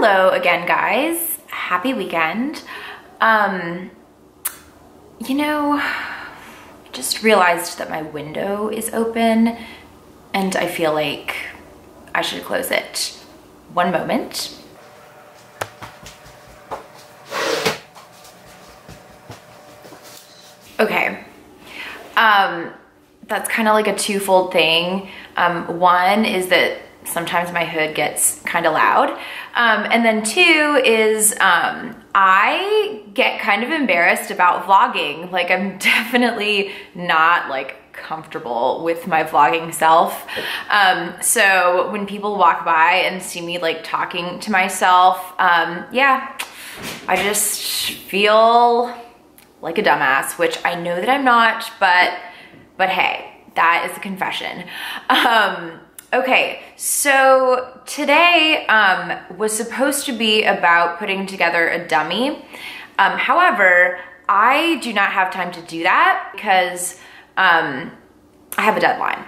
Hello again, guys. Happy weekend. You know, I just realized that my window is open and I feel like I should close it. One moment. Okay. That's kind of like a twofold thing. One is that sometimes my hood gets kind of loud. And then two is I get kind of embarrassed about vlogging. Like, I'm definitely not like comfortable with my vlogging self. So when people walk by and see me like talking to myself, yeah, I just feel like a dumbass, which I know that I'm not, but hey, that is a confession. Okay, so today was supposed to be about putting together a dummy. However, I do not have time to do that because I have a deadline.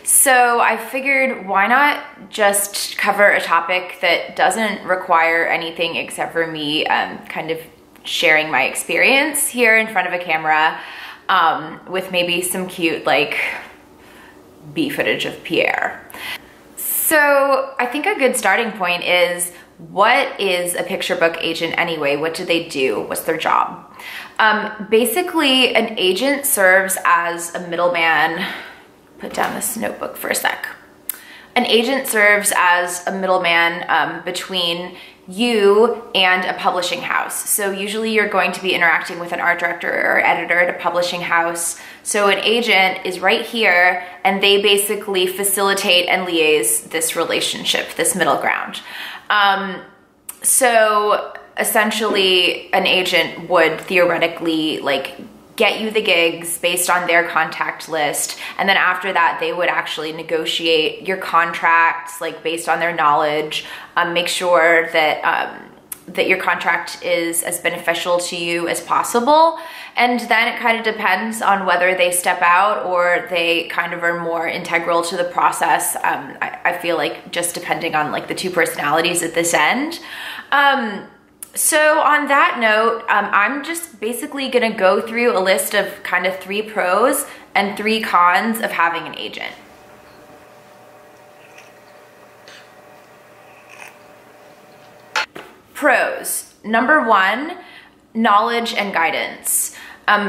So I figured, why not just cover a topic that doesn't require anything except for me kind of sharing my experience here in front of a camera with maybe some cute like bee footage of Pierre. So I think a good starting point is, what is a picture book agent anyway? What do they do? What's their job? Basically, an agent serves as a middleman. Put down this notebook for a sec. An agent serves as a middleman between you and a publishing house. So usually you're going to be interacting with an art director or editor at a publishing house. So an agent is right here and they basically facilitate and liaise this relationship, this middle ground. So essentially an agent would theoretically like get you the gigs based on their contact list. And then after that, they would actually negotiate your contracts, like based on their knowledge, make sure that, that your contract is as beneficial to you as possible. And then it kind of depends on whether they step out or they kind of are more integral to the process. I feel like just depending on like the two personalities at this end. So on that note, I'm just basically gonna go through a list of kind of 3 pros and 3 cons of having an agent. Pros. Number 1, knowledge and guidance.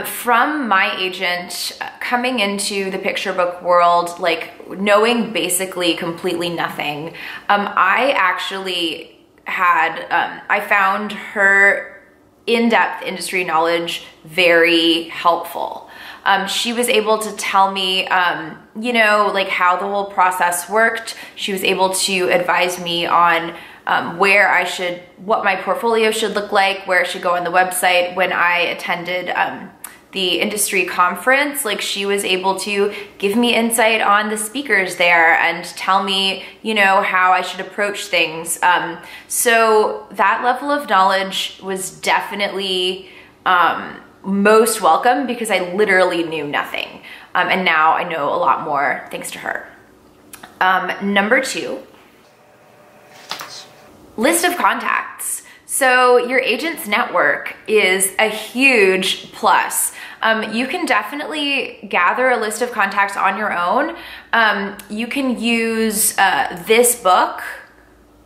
From my agent coming into the picture book world, like knowing basically completely nothing, I actually I found her in-depth industry knowledge very helpful. She was able to tell me, you know, like how the whole process worked. She was able to advise me on what my portfolio should look like, where it should go on the website. When I attended the industry conference, like she was able to give me insight on the speakers there and tell me, you know, how I should approach things. So that level of knowledge was definitely most welcome because I literally knew nothing. And now I know a lot more thanks to her. Number 2, list of contacts. So your agent's network is a huge plus. You can definitely gather a list of contacts on your own. You can use this book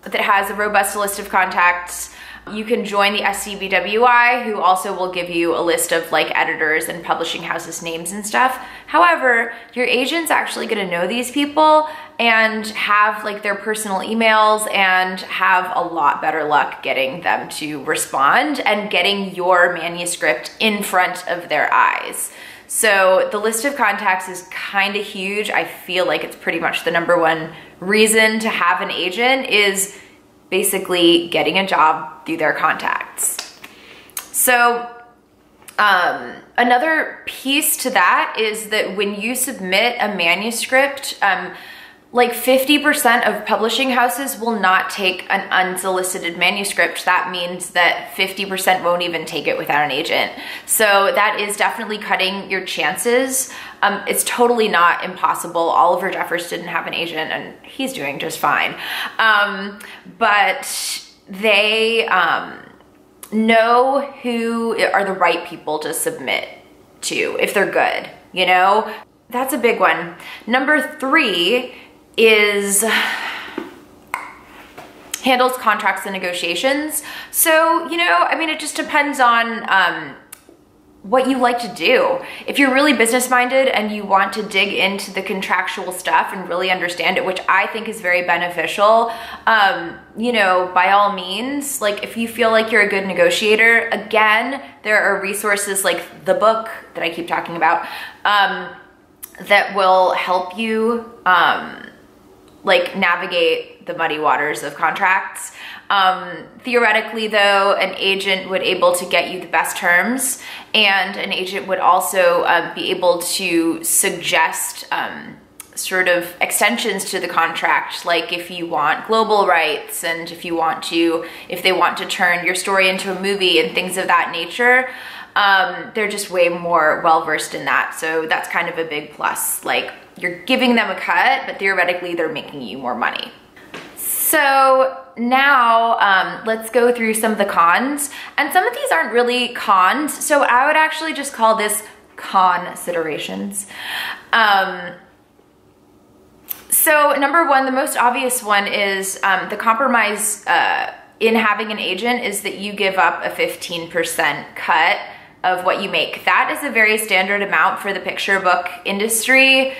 that has a robust list of contacts. You can join the SCBWI, who also will give you a list of like editors and publishing houses names and stuff. However, your agent's actually gonna know these people and have like their personal emails and have a lot better luck getting them to respond and getting your manuscript in front of their eyes. So the list of contacts is kind of huge. I feel like it's pretty much the number 1 reason to have an agent is basically getting a job through their contacts. So another piece to that is that when you submit a manuscript, like 50% of publishing houses will not take an unsolicited manuscript. That means that 50% won't even take it without an agent. So that is definitely cutting your chances. It's totally not impossible. Oliver Jeffers didn't have an agent and he's doing just fine. But they know who are the right people to submit to if they're good, you know? That's a big one. Number 3 is handles contracts and negotiations. So, you know, I mean, it just depends on what you like to do. If you're really business minded and you want to dig into the contractual stuff and really understand it, which I think is very beneficial, you know, by all means, like if you feel like you're a good negotiator, again, there are resources like the book that I keep talking about that will help you like navigate the muddy waters of contracts. Theoretically though, an agent would able to get you the best terms, and an agent would also be able to suggest sort of extensions to the contract, like if you want global rights and if they want to turn your story into a movie and things of that nature. They're just way more well-versed in that. So that's kind of a big plus. Like you're giving them a cut, but theoretically they're making you more money. So now let's go through some of the cons. And some of these aren't really cons, so I would actually just call this considerations. So number 1, the most obvious one is the compromise in having an agent is that you give up a 15% cut of what you make. That is a very standard amount for the picture book industry.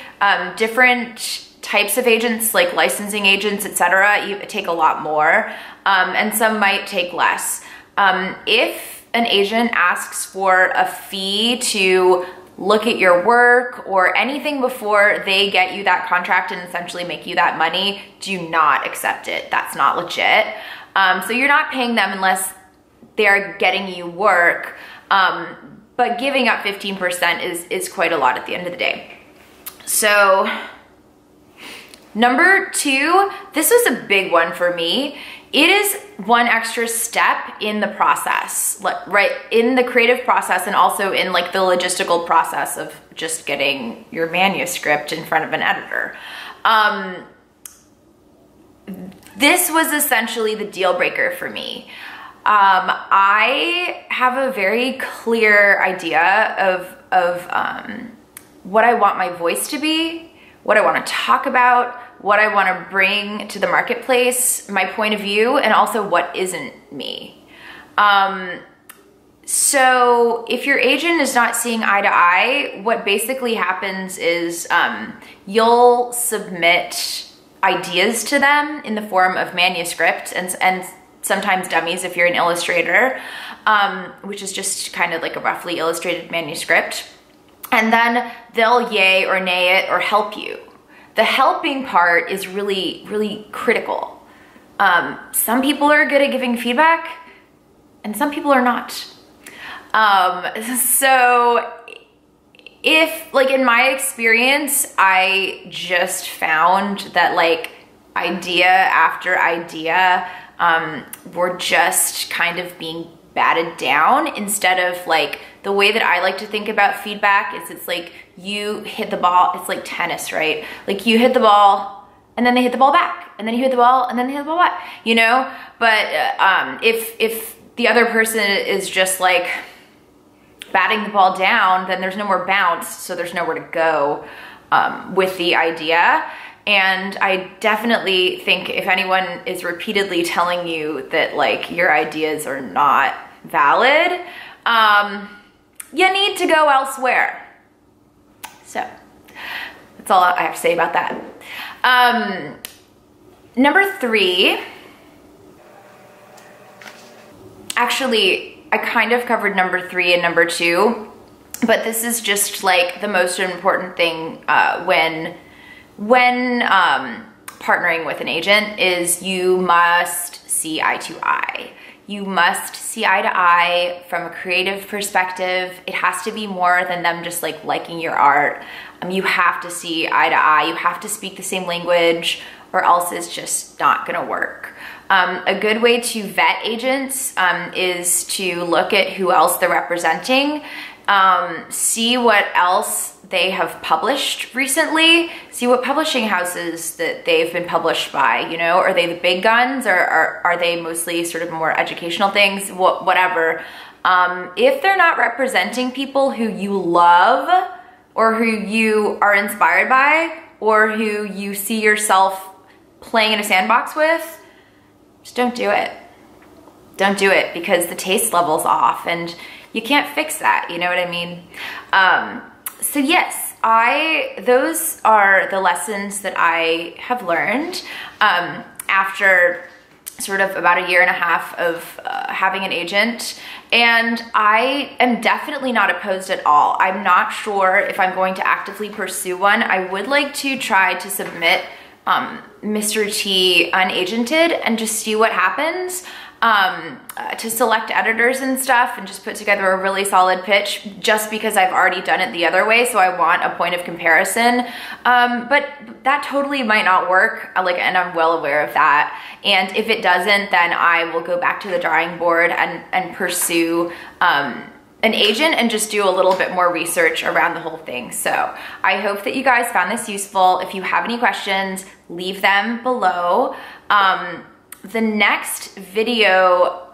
Different types of agents, like licensing agents, etc., you take a lot more, and some might take less. If an agent asks for a fee to look at your work or anything before they get you that contract and essentially make you that money, do not accept it. That's not legit. So you're not paying them unless they're getting you work, but giving up 15% is quite a lot at the end of the day. So number 2, this was a big one for me. It is one extra step in the process, right? In the creative process and also in like the logistical process of just getting your manuscript in front of an editor. This was essentially the deal breaker for me. I have a very clear idea of what I want my voice to be, what I want to talk about, what I want to bring to the marketplace, my point of view, and also what isn't me. So if your agent is not seeing eye to eye, what basically happens is you'll submit ideas to them in the form of manuscript and sometimes dummies if you're an illustrator, which is just kind of like a roughly illustrated manuscript. And then they'll yay or nay it or help you. The helping part is really, really critical. Some people are good at giving feedback and some people are not. So if, like in my experience, I just found that like idea after idea were just kind of being batted down, instead of like the way that I like to think about feedback is it's like you hit the ball, it's like tennis, right? Like you hit the ball and then they hit the ball back, and then you hit the ball and then they hit the ball back, you know? But if the other person is just like batting the ball down, then there's no more bounce, so there's nowhere to go with the idea. And I definitely think if anyone is repeatedly telling you that like your ideas are not valid, you need to go elsewhere. So that's all I have to say about that. Number 3, actually I kind of covered number 3 and number 2, but this is just like the most important thing when partnering with an agent is you must see eye to eye. You must see eye to eye from a creative perspective. It has to be more than them just like liking your art. You have to see eye to eye. You have to speak the same language, or else it's just not gonna work. A good way to vet agents is to look at who else they're representing. see what else they have published recently, see what publishing houses that they've been published by, you know, are they the big guns, or are they mostly sort of more educational things, whatever. If they're not representing people who you love or who you are inspired by or who you see yourself playing in a sandbox with, just don't do it. Don't do it, because the taste level's off and you can't fix that, you know what I mean? So yes, those are the lessons that I have learned after sort of about a year and a half of having an agent, and I am definitely not opposed at all. I'm not sure if I'm going to actively pursue one. I would like to try to submit Mr. T unagented and just see what happens, to select editors and stuff and just put together a really solid pitch, just because I've already done it the other way, so I want a point of comparison. But that totally might not work, and I'm well aware of that. And if it doesn't, then I will go back to the drawing board and pursue an agent and just do a little bit more research around the whole thing. So I hope that you guys found this useful. If you have any questions, leave them below. The next video,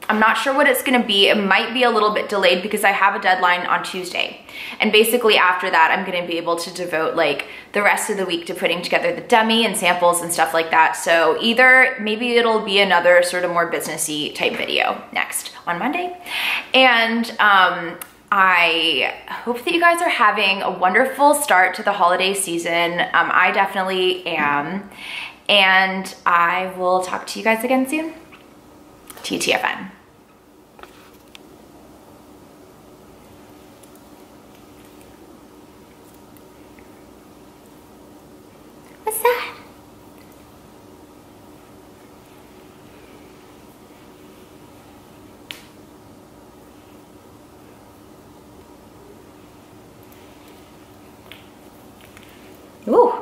I'm not sure what it's gonna be. It might be a little bit delayed because I have a deadline on Tuesday. And basically after that, I'm gonna be able to devote like the rest of the week to putting together the dummy and samples and stuff like that. So either maybe it'll be another sort of more businessy type video next on Monday. And I hope that you guys are having a wonderful start to the holiday season. I definitely am. And I will talk to you guys again soon. TTFN. What's that? Ooh.